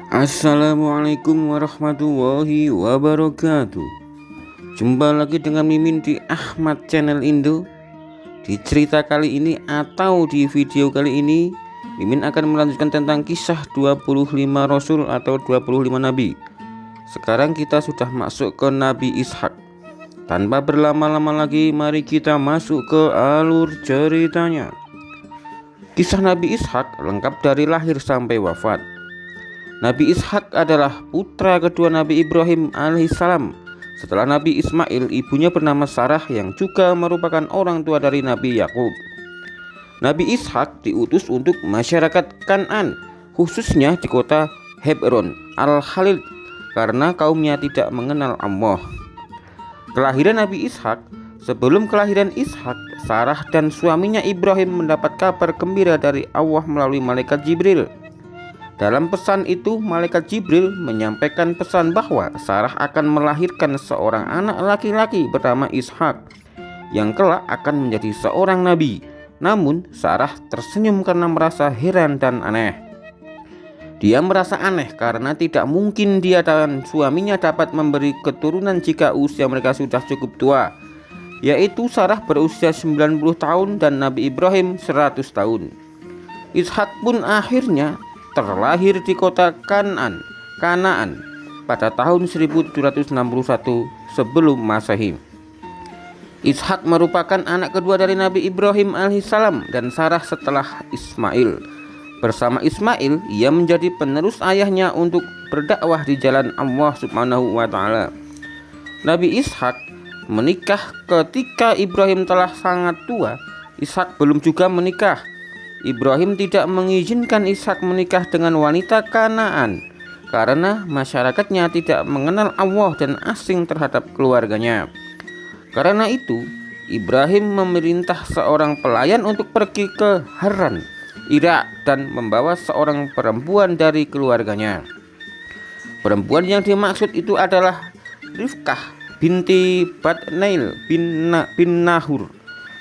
Assalamualaikum warahmatullahi wabarakatuh. Jumpa lagi dengan Mimin di Ahmad Channel Indo. Di cerita kali ini atau di video kali ini, Mimin akan melanjutkan tentang kisah 25 Rasul atau 25 Nabi. Sekarang kita sudah masuk ke Nabi Ishak. Tanpa berlama-lama lagi, mari kita masuk ke alur ceritanya. Kisah Nabi Ishak lengkap dari lahir sampai wafat. Nabi Ishak adalah putra kedua Nabi Ibrahim alaihissalam. Setelah Nabi Ismail, ibunya bernama Sarah yang juga merupakan orang tua dari Nabi Yakub. Nabi Ishak diutus untuk masyarakat Kan'an, khususnya di kota Hebron al-Khalil, karena kaumnya tidak mengenal Allah. Kelahiran Nabi Ishak. Sebelum kelahiran Ishak, Sarah dan suaminya Ibrahim mendapat kabar gembira dari Allah melalui malaikat Jibril. Dalam pesan itu, malaikat Jibril menyampaikan pesan bahwa Sarah akan melahirkan seorang anak laki-laki bernama Ishak yang kelak akan menjadi seorang nabi. Namun Sarah tersenyum karena merasa heran dan aneh. Dia merasa aneh karena tidak mungkin dia dan suaminya dapat memberi keturunan jika usia mereka sudah cukup tua, yaitu Sarah berusia 90 tahun dan Nabi Ibrahim 100 tahun. Ishak pun akhirnya terlahir di kota Kanaan pada tahun 1761 sebelum Masehi. Ishak merupakan anak kedua dari Nabi Ibrahim alaihissalam dan Sarah setelah Ismail. Bersama Ismail, ia menjadi penerus ayahnya untuk berdakwah di jalan Allah Subhanahu wa taala. Nabi Ishak menikah ketika Ibrahim telah sangat tua. Ishak belum juga menikah. Ibrahim tidak mengizinkan Ishak menikah dengan wanita Kanaan karena masyarakatnya tidak mengenal Allah dan asing terhadap keluarganya. Karena itu, Ibrahim memerintah seorang pelayan untuk pergi ke Haran, Irak, dan membawa seorang perempuan dari keluarganya. Perempuan yang dimaksud itu adalah Rifkah binti Badnail bin Nahur,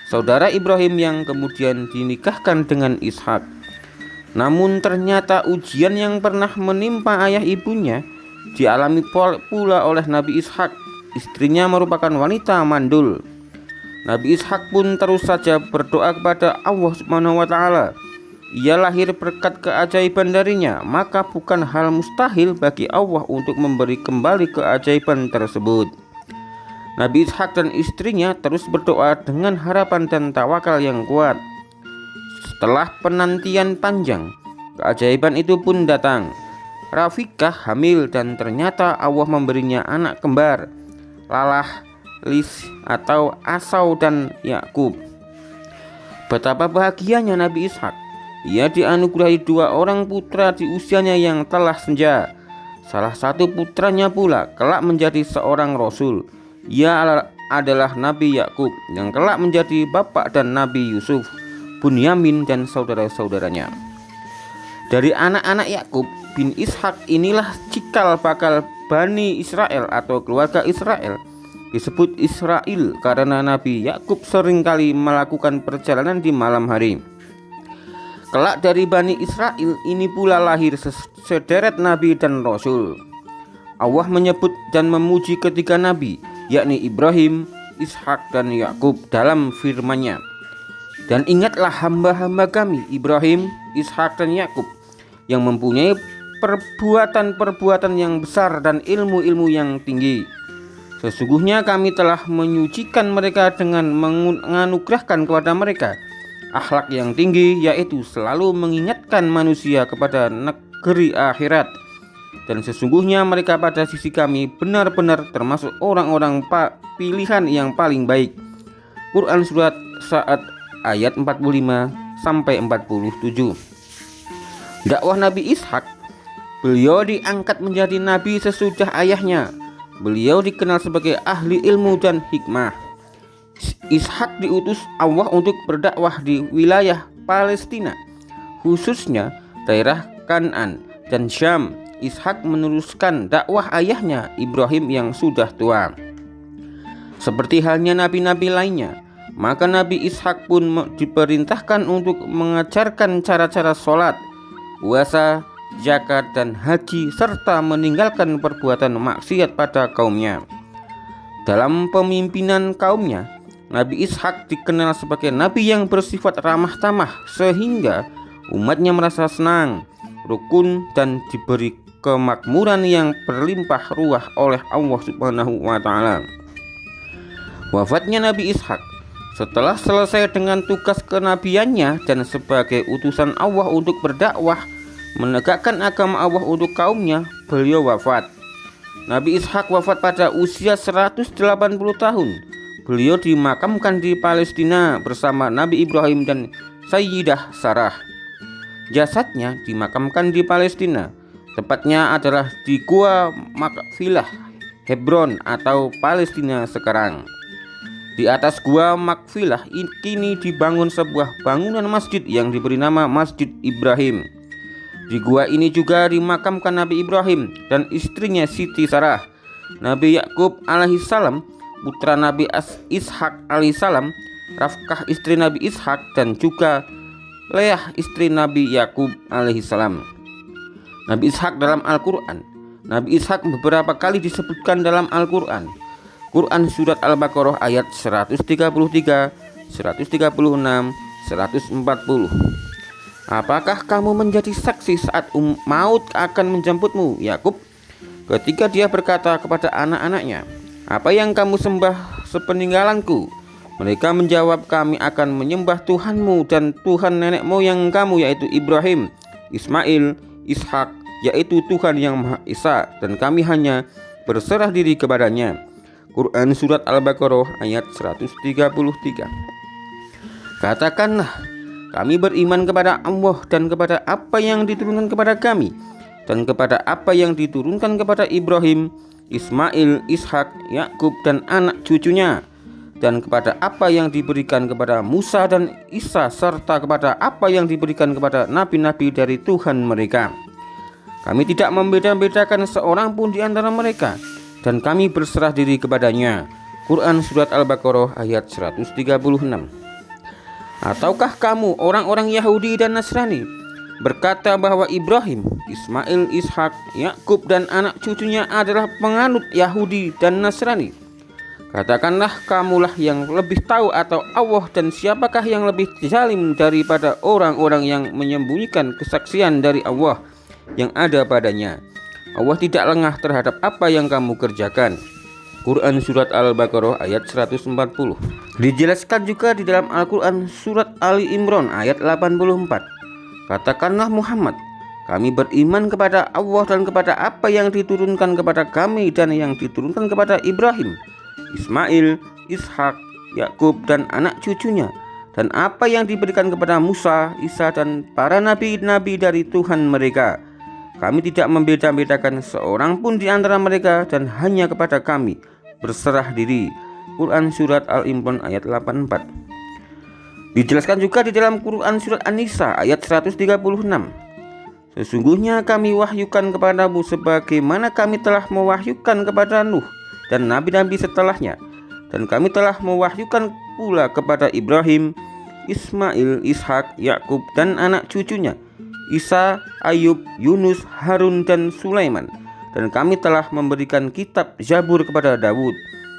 saudara Ibrahim yang kemudian dinikahkan dengan Ishak. Namun ternyata ujian yang pernah menimpa ayah ibunya dialami pula oleh Nabi Ishak. Istrinya merupakan wanita mandul. Nabi Ishak pun terus saja berdoa kepada Allah Subhanahu wa taala. Ia lahir berkat keajaiban darinya, maka bukan hal mustahil bagi Allah untuk memberi kembali keajaiban tersebut. Nabi Ishak dan istrinya terus berdoa dengan harapan dan tawakal yang kuat. Setelah penantian panjang, keajaiban itu pun datang. Rafikah hamil dan ternyata Allah memberinya anak kembar, Lalah, Lis atau Asau dan Yakub. Betapa bahagianya Nabi Ishak. Ia dianugerahi 2 orang putra di usianya yang telah senja. Salah satu putranya pula kelak menjadi seorang rasul. Ia adalah Nabi Yakub yang kelak menjadi bapak dan Nabi Yusuf, Bunyamin dan saudara-saudaranya. Dari anak-anak Yakub bin Ishak inilah cikal bakal Bani Israel atau keluarga Israel. Disebut Israel karena Nabi Yakub seringkali melakukan perjalanan di malam hari. Kelak dari Bani Israel ini pula lahir sederet nabi dan rasul. Allah menyebut dan memuji ketiga nabi, yakni Ibrahim, Ishak dan Yakub dalam firman-Nya. Dan ingatlah hamba-hamba kami Ibrahim, Ishak dan Yakub yang mempunyai perbuatan-perbuatan yang besar dan ilmu-ilmu yang tinggi. Sesungguhnya kami telah menyucikan mereka dengan menganugerahkan kepada mereka akhlak yang tinggi, yaitu selalu mengingatkan manusia kepada negeri akhirat. Dan sesungguhnya mereka pada sisi kami benar-benar termasuk orang-orang pilihan yang paling baik. Quran Surat Sa'ad ayat 45 sampai 47. Dakwah Nabi Ishak. Beliau diangkat menjadi nabi sesudah ayahnya. Beliau dikenal sebagai ahli ilmu dan hikmah. Ishak diutus Allah untuk berdakwah di wilayah Palestina, khususnya daerah Kan'an dan Syam. Ishak meneruskan dakwah ayahnya Ibrahim yang sudah tua. Seperti halnya nabi-nabi lainnya, maka Nabi Ishak pun diperintahkan untuk mengajarkan cara-cara sholat, puasa, zakat, dan haji, serta meninggalkan perbuatan maksiat pada kaumnya. Dalam pemimpinan kaumnya, Nabi Ishak dikenal sebagai nabi yang bersifat ramah tamah, sehingga umatnya merasa senang, rukun, dan diberi kemakmuran yang berlimpah ruah oleh Allah Subhanahu wa Ta'ala. Wafatnya Nabi Ishak setelah selesai dengan tugas kenabiannya dan sebagai utusan Allah untuk berdakwah menegakkan agama Allah untuk kaumnya, beliau wafat. Nabi Ishak wafat pada usia 180 tahun. Beliau dimakamkan di Palestina bersama Nabi Ibrahim dan Sayyidah Sarah. Jasadnya dimakamkan di Palestina. Tepatnya adalah di Gua Makfilah, Hebron atau Palestina sekarang. Di atas Gua Makfilah kini dibangun sebuah bangunan masjid yang diberi nama Masjid Ibrahim. Di gua ini juga dimakamkan Nabi Ibrahim dan istrinya Siti Sarah, Nabi Yakub alaihissalam, putra Nabi Ishak alaihissalam, Rafkah istri Nabi Ishak, dan juga Leah istri Nabi Yakub alaihissalam. Nabi Ishak dalam Al-Quran. Nabi Ishak beberapa kali disebutkan dalam Al-Quran. Quran surat Al-Baqarah ayat 133, 136, 140. Apakah kamu menjadi saksi saat maut akan menjemputmu, Yakub? Ketika dia berkata kepada anak-anaknya, apa yang kamu sembah sepeninggalanku? Mereka menjawab, kami akan menyembah Tuhanmu dan Tuhan nenek moyang kamu, yaitu Ibrahim, Ismail, Ishak, yaitu Tuhan yang Maha Esa, dan kami hanya berserah diri kepadanya. Quran surat Al-Baqarah ayat 133. Katakanlah, kami beriman kepada Allah dan kepada apa yang diturunkan kepada kami, dan kepada apa yang diturunkan kepada Ibrahim, Ismail, Ishak, Yakub, dan anak cucunya, dan kepada apa yang diberikan kepada Musa dan Isa, serta kepada apa yang diberikan kepada nabi-nabi dari Tuhan mereka. Kami tidak membeda-bedakan seorang pun di antara mereka, dan kami berserah diri kepadanya. Quran surat Al-Baqarah ayat 136. Ataukah kamu orang-orang Yahudi dan Nasrani berkata bahwa Ibrahim, Ismail, Ishak, Yakub, dan anak cucunya adalah penganut Yahudi dan Nasrani? Katakanlah, kamulah yang lebih tahu atau Allah, dan siapakah yang lebih zalim daripada orang-orang yang menyembunyikan kesaksian dari Allah yang ada padanya. Allah tidak lengah terhadap apa yang kamu kerjakan. Quran surat Al-Baqarah ayat 140. Dijelaskan juga di dalam Al-Quran surat Ali Imran ayat 84. Katakanlah Muhammad, kami beriman kepada Allah dan kepada apa yang diturunkan kepada kami dan yang diturunkan kepada Ibrahim, Ismail, Ishak, Yakub, dan anak cucunya, dan apa yang diberikan kepada Musa, Isa, dan para nabi-nabi dari Tuhan mereka. Kami tidak membeda-bedakan seorang pun di antara mereka, dan hanya kepada kami berserah diri. Quran surat Al-Imran ayat 84. Dijelaskan juga di dalam Quran surat An-Nisa ayat 136. Sesungguhnya kami wahyukan kepadamu sebagaimana kami telah mewahyukan kepada Nuh dan nabi-nabi setelahnya, dan kami telah mewahyukan pula kepada Ibrahim, Ismail, Ishak, Yakub, dan anak cucunya, Isa, Ayub, Yunus, Harun, dan Sulaiman, dan kami telah memberikan kitab Zabur kepada Daud.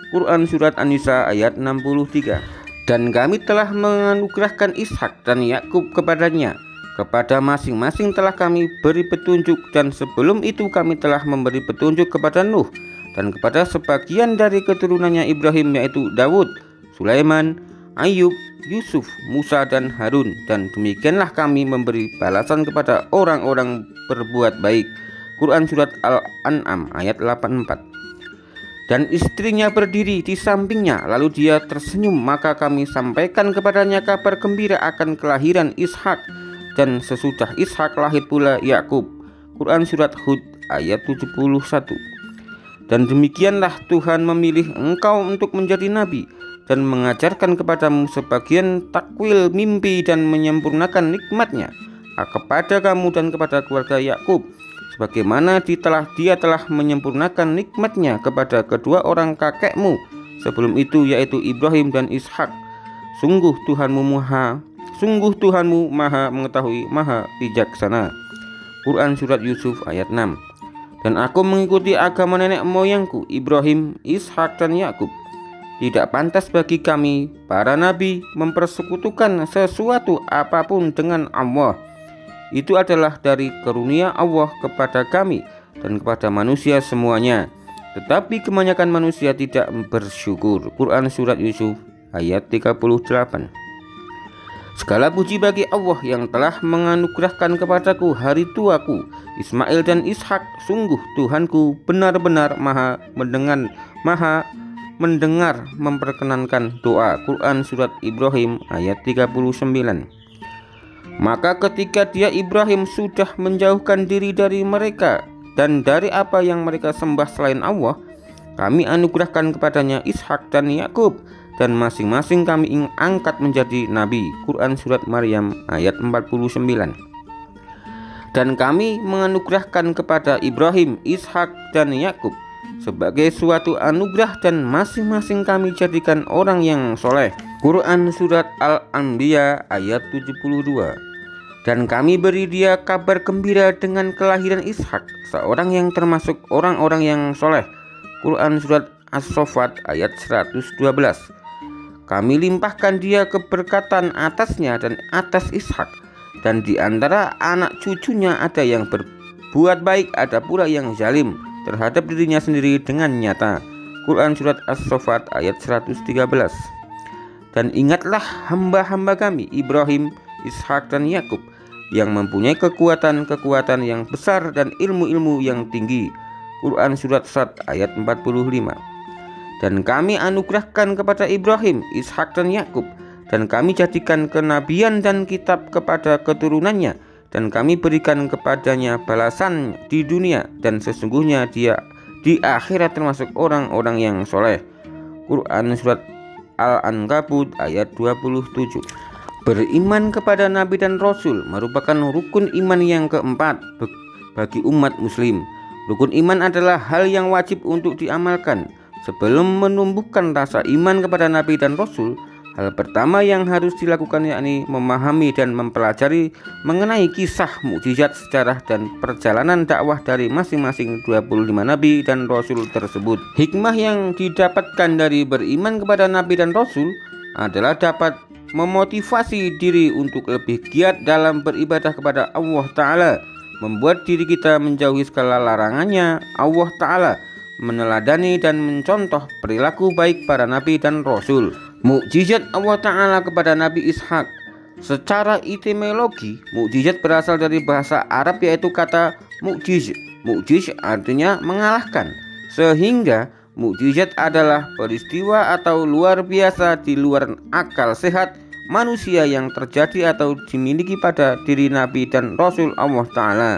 Quran surat An-Nisa ayat 63. Dan kami telah menganugerahkan Ishak dan Yakub kepadanya. Kepada masing-masing telah kami beri petunjuk, dan sebelum itu kami telah memberi petunjuk kepada Nuh dan kepada sebagian dari keturunannya Ibrahim, yaitu Daud, Sulaiman, Ayub, Yusuf, Musa, dan Harun. Dan demikianlah kami memberi balasan kepada orang-orang berbuat baik. Quran surat Al-An'am ayat 84. Dan istrinya berdiri di sampingnya, lalu dia tersenyum, maka kami sampaikan kepadanya kabar gembira akan kelahiran Ishak, dan sesudah Ishak lahir pula Yakub. Quran surat Hud ayat 71. Dan demikianlah Tuhan memilih engkau untuk menjadi nabi dan mengajarkan kepadamu sebagian takwil mimpi dan menyempurnakan nikmatnya kepada kamu dan kepada keluarga Yakub, sebagaimana dia telah menyempurnakan nikmatnya kepada kedua orang kakekmu sebelum itu, yaitu Ibrahim dan Ishak. Sungguh Tuhanmu maha mengetahui, maha bijaksana. Quran Surat Yusuf ayat 6. Dan aku mengikuti agama nenek moyangku Ibrahim, Ishak dan Yakub. Tidak pantas bagi kami para nabi mempersekutukan sesuatu apapun dengan Allah. Itu adalah dari karunia Allah kepada kami dan kepada manusia semuanya. Tetapi kebanyakan manusia tidak bersyukur. Quran Surat Yusuf ayat 38. Segala puji bagi Allah yang telah menganugerahkan kepadaku hari tuaku Ismail dan Ishak. Sungguh Tuhanku benar-benar maha mendengar memperkenankan doa. Quran Surat Ibrahim ayat 39. Maka ketika dia Ibrahim sudah menjauhkan diri dari mereka dan dari apa yang mereka sembah selain Allah, kami anugerahkan kepadanya Ishak dan Yakub, dan masing-masing kami angkat menjadi nabi. Quran Surat Maryam ayat 49. Dan kami menganugerahkan kepada Ibrahim, Ishak dan Yakub sebagai suatu anugerah, dan masing-masing kami jadikan orang yang soleh. Quran Surat Al-Anbiya ayat 72. Dan kami beri dia kabar gembira dengan kelahiran Ishak, seorang yang termasuk orang-orang yang soleh. Quran Surat As-Saffat ayat 112. Kami limpahkan dia keberkatan atasnya dan atas Ishak, dan di antara anak cucunya ada yang berbuat baik, ada pula yang zalim terhadap dirinya sendiri dengan nyata. Quran Surat As-Saffat ayat 113. Dan ingatlah hamba-hamba kami Ibrahim, Ishak dan Yakub yang mempunyai kekuatan-kekuatan yang besar dan ilmu-ilmu yang tinggi. Quran Surat Sad ayat 45. Dan kami anugerahkan kepada Ibrahim, Ishak dan Yakub, dan kami jadikan kenabian dan kitab kepada keturunannya, dan kami berikan kepadanya balasan di dunia, dan sesungguhnya dia di akhirat termasuk orang-orang yang soleh. Quran Surat Al-Ankabut ayat 27. Beriman kepada Nabi dan Rasul merupakan rukun iman yang keempat bagi umat muslim. Rukun iman adalah hal yang wajib untuk diamalkan. Sebelum menumbuhkan rasa iman kepada Nabi dan Rasul, hal pertama yang harus dilakukan yakni memahami dan mempelajari mengenai kisah, mukjizat, sejarah, dan perjalanan dakwah dari masing-masing 25 Nabi dan Rasul tersebut. Hikmah yang didapatkan dari beriman kepada Nabi dan Rasul adalah dapat memotivasi diri untuk lebih giat dalam beribadah kepada Allah Ta'ala, membuat diri kita menjauhi segala larangannya Allah Ta'ala, meneladani dan mencontoh perilaku baik para nabi dan rasul. Mukjizat Allah Ta'ala kepada Nabi Ishak. Secara etimologi, mukjizat berasal dari bahasa Arab yaitu kata mukjiz. Mukjiz artinya mengalahkan, sehingga mukjizat adalah peristiwa atau luar biasa di luar akal sehat manusia yang terjadi atau dimiliki pada diri Nabi dan Rasul Allah Ta'ala.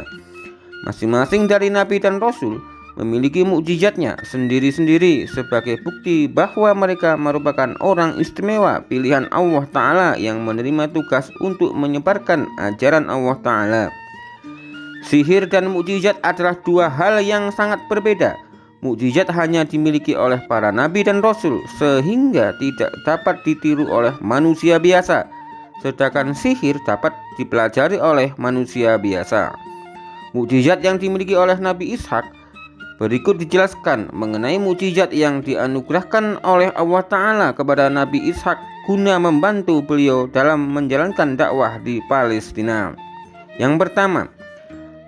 Masing-masing dari Nabi dan Rasul memiliki mukjizatnya sendiri-sendiri sebagai bukti bahwa mereka merupakan orang istimewa pilihan Allah Ta'ala yang menerima tugas untuk menyebarkan ajaran Allah Ta'ala. Sihir dan mukjizat adalah dua hal yang sangat berbeda. Mukjizat hanya dimiliki oleh para nabi dan rasul sehingga tidak dapat ditiru oleh manusia biasa, sedangkan sihir dapat dipelajari oleh manusia biasa. Mukjizat yang dimiliki oleh Nabi Ishak. Berikut dijelaskan mengenai mukjizat yang dianugerahkan oleh Allah Ta'ala kepada Nabi Ishak guna membantu beliau dalam menjalankan dakwah di Palestina. Yang pertama,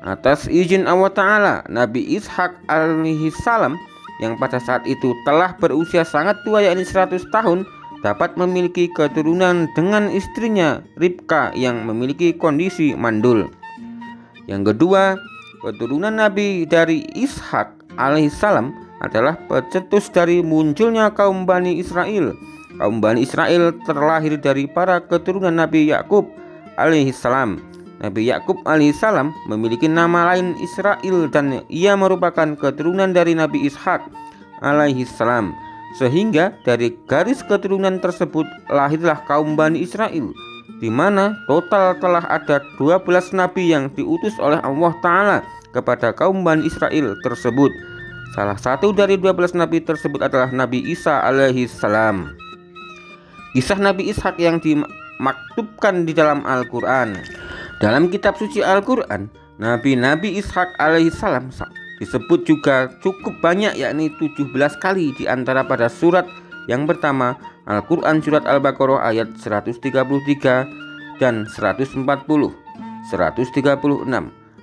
atas izin Allah Ta'ala, Nabi Ishak alaihi salam yang pada saat itu telah berusia sangat tua yakni 100 tahun dapat memiliki keturunan dengan istrinya Ribka yang memiliki kondisi mandul. Yang kedua, keturunan Nabi dari Ishak alaihissalam adalah pencetus dari munculnya kaum Bani Israel. Kaum Bani Israel terlahir dari para keturunan Nabi Yakub alaihissalam. Nabi Yakub alaihissalam memiliki nama lain Israel dan ia merupakan keturunan dari Nabi Ishak alaihissalam. Sehingga dari garis keturunan tersebut lahirlah kaum Bani Israel, di mana total telah ada 12 nabi yang diutus oleh Allah Ta'ala kepada kaum Bani Israel tersebut. Salah satu dari 12 nabi tersebut adalah Nabi Isa alaihi salam. Kisah Nabi Ishak yang dimaktubkan di dalam Al-Quran. Dalam kitab suci Al-Quran, Nabi Ishak alaihissalam disebut juga cukup banyak, yakni 17 kali di antara pada surat yang pertama Al-Quran surat Al-Baqarah ayat 133 dan 140, 136,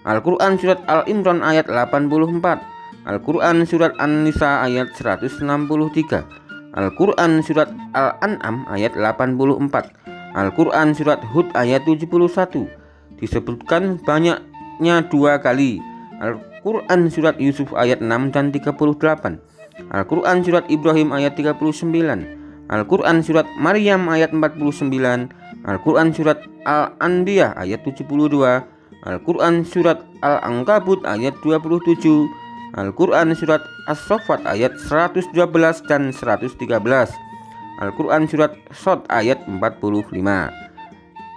Al-Quran surat Al-Imran ayat 84, Al-Quran surat An-Nisa ayat 163, Al-Quran surat Al-An'am ayat 84, Al-Quran surat Hud ayat 71. Disebutkan banyaknya 2 kali Al-Quran surat Yusuf ayat 6 dan 38, Al-Quran surat Ibrahim ayat 39, Al-Quran surat Maryam ayat 49, Al-Quran surat Al-Anbiya ayat 72, Al-Quran surat Al-Ankabut ayat 27, Al-Quran surat As-Saffat ayat 112 dan 113, Al-Quran surat Shad ayat 45.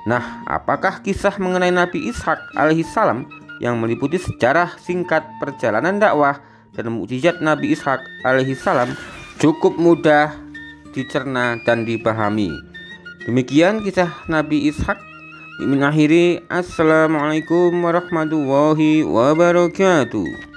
Nah, apakah kisah mengenai Nabi Ishak alaihissalam yang meliputi sejarah singkat perjalanan dakwah dan mukjizat Nabi Ishak alaihissalam cukup mudah dicerna dan dipahami. Demikian kisah Nabi Ishak. Mengakhiri, Assalamualaikum warahmatullahi wabarakatuh.